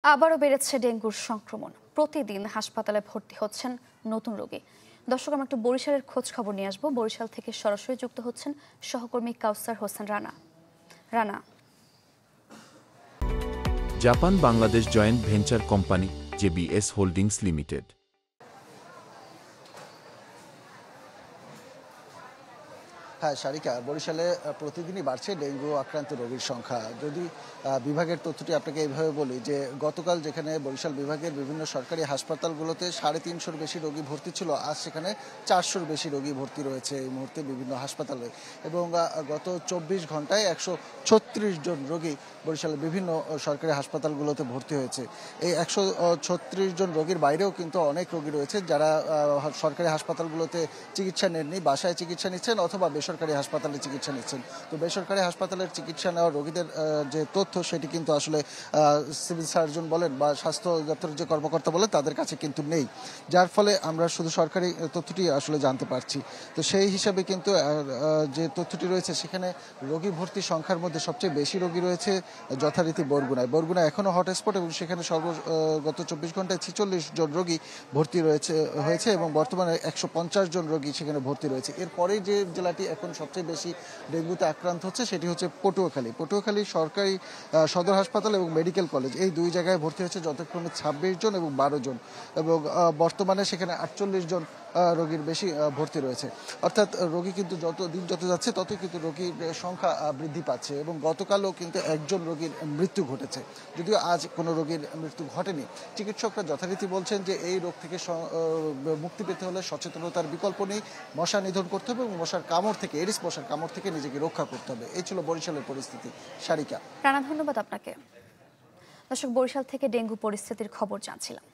আবারও বেড়েছে ডেঙ্গুর সংক্রমণ। প্রতিদিন হাসপাতালে ভর্তি হচ্ছেন নতুন রোগী। দর্শক, আমরা একটু বরিশালের খোঁজ খবর নিয়ে আসবো। বরিশাল থেকে সরাসরি যুক্ত হচ্ছেন সহকর্মী Kawsar Hossain Rana. Japan Bangladesh joint venture company JBS holdings limited. হ্যাঁ সারিকা, বরিশালে প্রতিদিনই বাড়ছে ডেঙ্গু আক্রান্ত রোগীর সংখ্যা। যদি বিভাগের তথ্যটি আপনাকে এইভাবে বলি যে গতকাল যেখানে বরিশাল বিভাগের বিভিন্ন সরকারি হাসপাতালগুলোতে 350-র বেশি রোগী ভর্তি ছিল, আজ সেখানে 400-র বেশি রোগী ভর্তি রয়েছে এই মুহূর্তে বিভিন্ন হাসপাতালে। এবং গত 24 ঘন্টায় 136 জন রোগী বরিশালের বিভিন্ন সরকারি হাসপাতালগুলোতে ভর্তি হয়েছে। এই 136 জন রোগীর বাইরেও কিন্তু অনেক রোগী রয়েছে যারা সরকারি হাসপাতালগুলোতে চিকিৎসা নেননি, বাসায় চিকিৎসা নিচ্ছেন অথবা বেসরকারি হাসপাতালে চিকিৎসা নিচ্ছেন। তো বেসরকারি হাসপাতালের চিকিৎসা নেওয়া রোগীদের যে তথ্য সেটি কিন্তু আসলে সিভিল সার্জন বলেন বা স্বাস্থ্য দপ্তরের যে কর্মকর্তা বলেন তাদের কাছে কিন্তু নেই, যার ফলে আমরা শুধু সরকারি তথ্যটি আসলে জানতে পারছি। তো সেই হিসাবে কিন্তু যে তথ্যটি রয়েছে সেখানে রোগী ভর্তি সংখ্যার মধ্যে সবচেয়ে বেশি রোগী রয়েছে যথারীতি বরগুনায় এখনও হটস্পট, এবং সেখানে গত 24 ঘন্টায় 46 জন রোগী ভর্তি হয়েছে এবং বর্তমানে 150 জন রোগী সেখানে ভর্তি রয়েছে। এরপরে যে জেলাটি এখন সবচেয়ে বেশি ডেঙ্গুতে আক্রান্ত হচ্ছে সেটি হচ্ছে পটুয়াখালী সরকারি সদর হাসপাতাল এবং মেডিকেল কলেজ, এই দুই জায়গায় ভর্তি হচ্ছে যথাক্রমে 26 জন এবং 12 জন, এবং বর্তমানে সেখানে 48 জন রোগীর বেশি ভর্তি রয়েছে। অর্থাৎ রোগী কিন্তু যত যাচ্ছে ততই কিন্তু রোগীর সংখ্যা বৃদ্ধি পাচ্ছে, এবং গতকালও কিন্তু একজন রোগীর মৃত্যু ঘটেছে। যদিও আজ কোনো রোগীর মৃত্যু ঘটেনি। চিকিৎসকরা যথারীতি বলছেন যে এই রোগ থেকে মুক্তি পেতে হলে সচেতনতার বিকল্প নেই, মশা নিধন করতে হবে এবং এডিস মশার কামড় থেকে নিজেকে রক্ষা করতে হবে। এই ছিল বরিশালের পরিস্থিতি। সারিকা। রানা, ধন্যবাদ আপনাকে। দর্শক, বরিশাল থেকে ডেঙ্গু পরিস্থিতির খবর জানছিলাম।